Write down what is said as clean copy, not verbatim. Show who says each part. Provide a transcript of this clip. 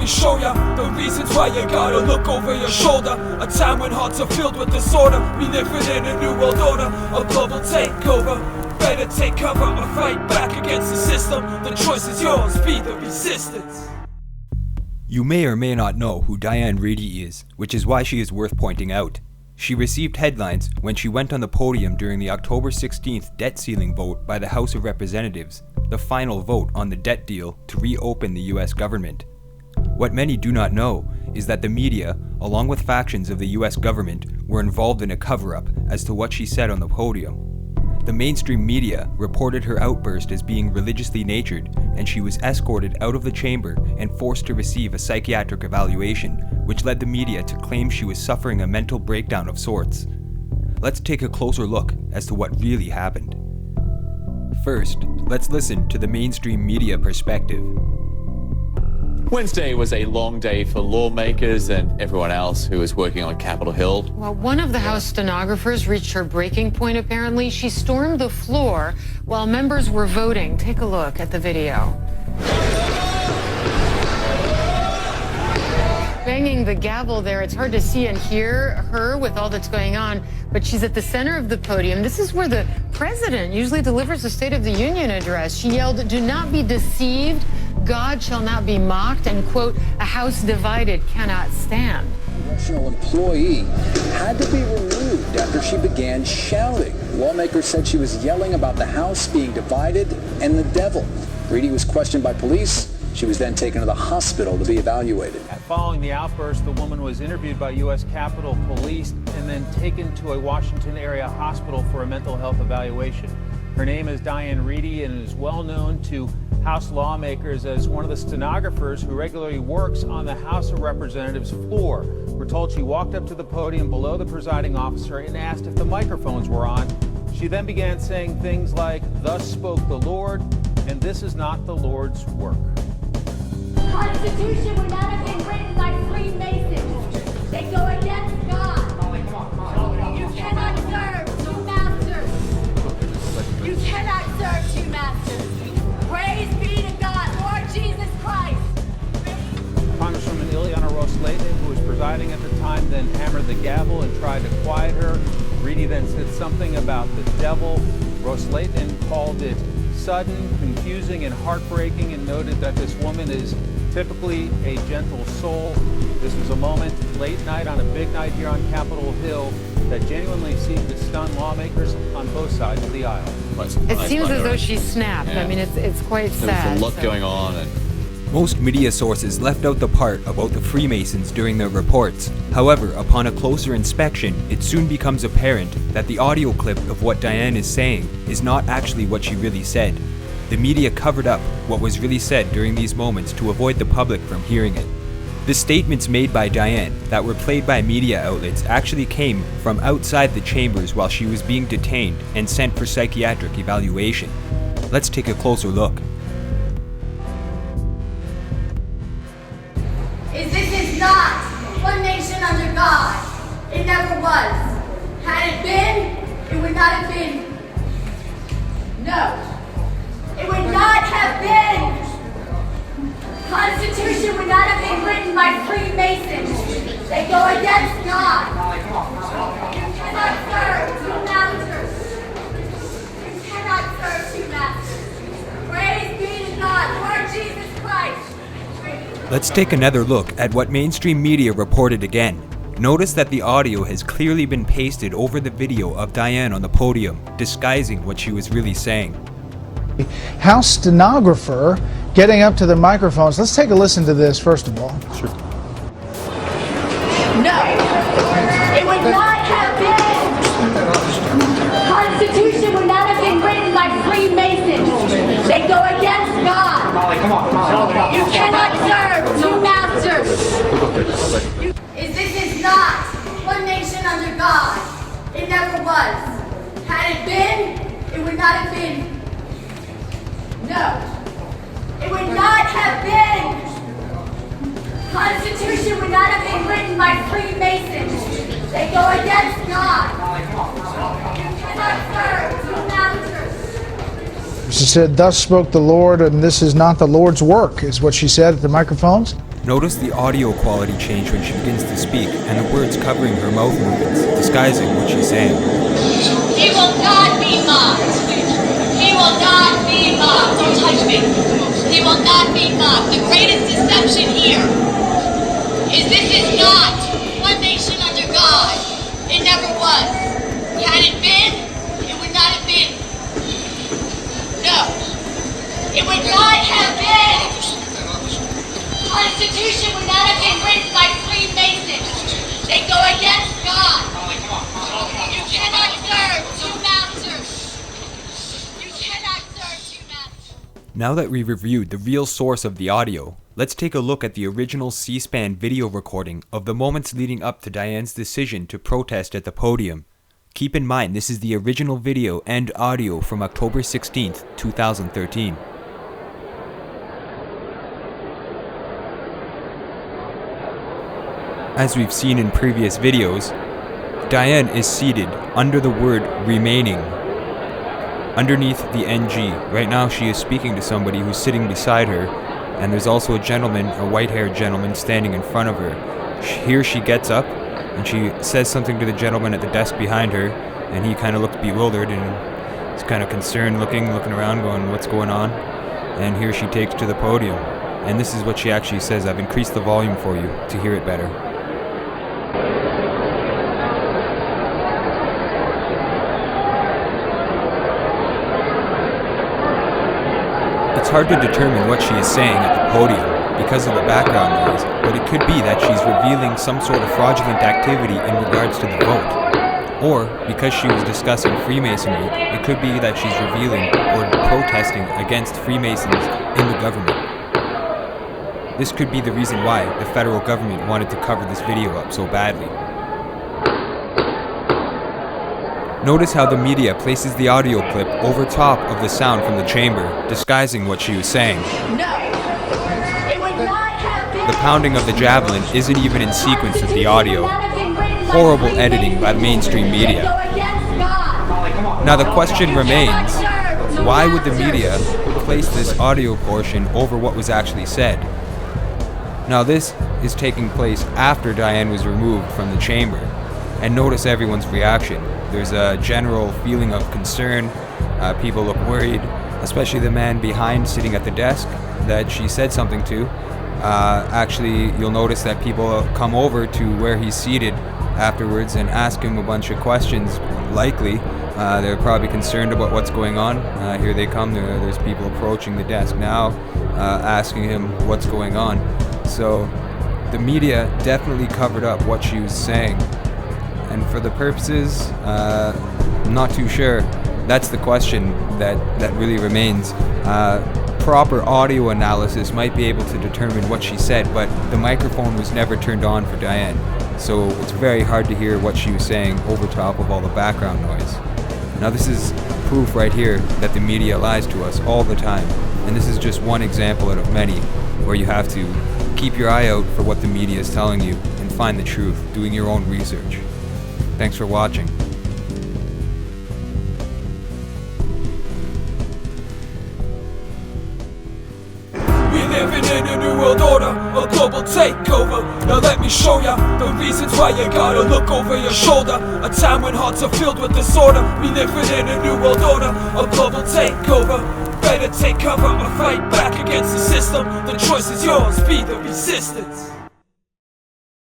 Speaker 1: show ya the reasons why you gotta look over your shoulder. A time when hearts are filled with disorder. We living in a new world order, a global takeover. Better take cover or fight back against the system. The choice is yours, be the resistance.
Speaker 2: You may or may not know who Diane Reidy is, which is why she is worth pointing out. She received headlines when she went on the podium during the October 16th debt ceiling vote by the House of Representatives, the final vote on the debt deal to reopen the US government. What many do not know is that the media, along with factions of the US government, were involved in a cover-up as to what she said on the podium. The mainstream media reported her outburst as being religiously natured, and she was escorted out of the chamber and forced to receive a psychiatric evaluation, which led the media to claim she was suffering a mental breakdown of sorts. Let's take a closer look as to what really happened. First, let's listen to the mainstream media perspective.
Speaker 3: Wednesday was a long day for lawmakers and everyone else who was working on Capitol Hill.
Speaker 4: Well, one of the House stenographers reached her breaking point, apparently. She stormed the floor while members were voting. Take a look at the video. Banging the gavel there, it's hard to see and hear her with all that's going on, but she's at the center of the podium. This is where the president usually delivers the State of the Union address. She yelled, "Do not be deceived. God shall not be mocked," and quote, "A house divided cannot stand."
Speaker 5: A congressional employee had to be removed after she began shouting. Lawmakers said she was yelling about the house being divided and the devil. Reidy was questioned by police. She was then taken to the hospital to be evaluated.
Speaker 6: Following the outburst, the woman was interviewed by U.S. Capitol Police and then taken to a Washington area hospital for a mental health evaluation. Her name is Diane Reidy and is well known to House lawmakers as one of the stenographers who regularly works on the House of Representatives floor. We're told she walked up to the podium below the presiding officer and asked if the microphones were on. She then began saying things like, "Thus spoke the Lord," and "This is not the Lord's work."
Speaker 7: The Constitution would not have been written by Freemasons. They go against God. You cannot serve two masters. You cannot serve two masters. Praise be to God, Lord Jesus Christ.
Speaker 6: Congresswoman Ileana Ros-Lehtinen, who was presiding at the time, then hammered the gavel and tried to quiet her. Reidy then said something about the devil. Ros-Lehtinen called it sudden, confusing, and heartbreaking, and noted that this woman is typically a gentle soul. This was a moment late night on a big night here on Capitol Hill that genuinely seemed to stun lawmakers on both sides of the aisle.
Speaker 4: It seems as though she snapped. Yeah. I mean, it's quite sad.
Speaker 3: There's a lot going on.
Speaker 2: Most media sources left out the part about the Freemasons during their reports. However, upon a closer inspection, it soon becomes apparent that the audio clip of what Diane is saying is not actually what she really said. The media covered up what was really said during these moments to avoid the public from hearing it. The statements made by Diane that were played by media outlets actually came from outside the chambers while she was being detained and sent for psychiatric evaluation. Let's take a closer look.
Speaker 7: This is not one nation under God. It never was. Had it been, it would not have been. No. It would not have been. Constitution would not have been written by Freemasons. They go against God. You cannot serve two masters. You cannot serve two masters. Praise be to God, Lord Jesus Christ.
Speaker 2: Let's take another look at what mainstream media reported again. Notice that the audio has clearly been pasted over the video of Diane on the podium, disguising what she was really saying.
Speaker 8: House stenographer getting up to the microphones. Let's take a listen to this first of all.
Speaker 2: Sure.
Speaker 7: No, it would not have been. Constitution would not have been written by Freemasons. They go against God. You cannot serve two masters. This is not one nation under God. It never was. Had it been, it would not have been. No, it would not have been. Constitution would not have been written by Freemasons. They go against God. You cannot serve two masters.
Speaker 8: She said, "Thus spoke the Lord, and this is not the Lord's work," is what she said at the microphones.
Speaker 2: Notice the audio quality change when she begins to speak and the words covering her mouth movements, disguising what she's saying.
Speaker 7: He will not be mocked. He will not be mocked. Don't touch me. He will not be mocked. The greatest deception here is this is not one nation under God. It never was. Had it been, it would not have been. No. It would not have been. The Constitution would not have been written by Freemasons. They go against God. You cannot serve two masters. You cannot serve two masters.
Speaker 2: Now that we've reviewed the real source of the audio, let's take a look at the original C-SPAN video recording of the moments leading up to Diane's decision to protest at the podium. Keep in mind, this is the original video and audio from October 16th, 2013. As we've seen in previous videos, Diane is seated under the word remaining, underneath the NG. Right now she is speaking to somebody who's sitting beside her, and there's also a gentleman, a white-haired gentleman, standing in front of her. Here she gets up, and she says something to the gentleman at the desk behind her, and he kind of looks bewildered and is kind of concerned, looking around, going, what's going on? And here she takes to the podium. And this is what she actually says. I've increased the volume for you to hear it better. It's hard to determine what she is saying at the podium because of the background noise, but it could be that she's revealing some sort of fraudulent activity in regards to the vote. Or, because she was discussing Freemasonry, it could be that she's revealing or protesting against Freemasons in the government. This could be the reason why the federal government wanted to cover this video up so badly. Notice how the media places the audio clip over top of the sound from the chamber, disguising what she was saying.
Speaker 7: No. It would not have been.
Speaker 2: The pounding of the javelin isn't even in sequence with the audio. Horrible editing by mainstream media. Now the question remains, why would the media place this audio portion over what was actually said? Now this is taking place after Diane was removed from the chamber, and notice everyone's reaction. There's a general feeling of concern. People look worried, especially the man behind sitting at the desk that she said something to. Actually, you'll notice that people come over to where he's seated afterwards and ask him a bunch of questions. Likely, they're probably concerned about what's going on. Here they come. There's people approaching the desk now, asking him what's going on. So the media definitely covered up what she was saying. And for the purposes, I'm not too sure. That's the question that really remains. Proper audio analysis might be able to determine what she said, but the microphone was never turned on for Diane, so it's very hard to hear what she was saying over top of all the background noise. Now this is proof right here that the media lies to us all the time, and this is just one example out of many where you have to keep your eye out for what the media is telling you and find the truth, doing your own research. Thanks for watching.
Speaker 1: We living in a new world order, a global takeover. Now let me show ya the reasons why you gotta look over your shoulder. A time when hearts are filled with disorder. We living in a new world order, a global takeover. Better take cover or fight back against the system. The choice is yours, be the resistance.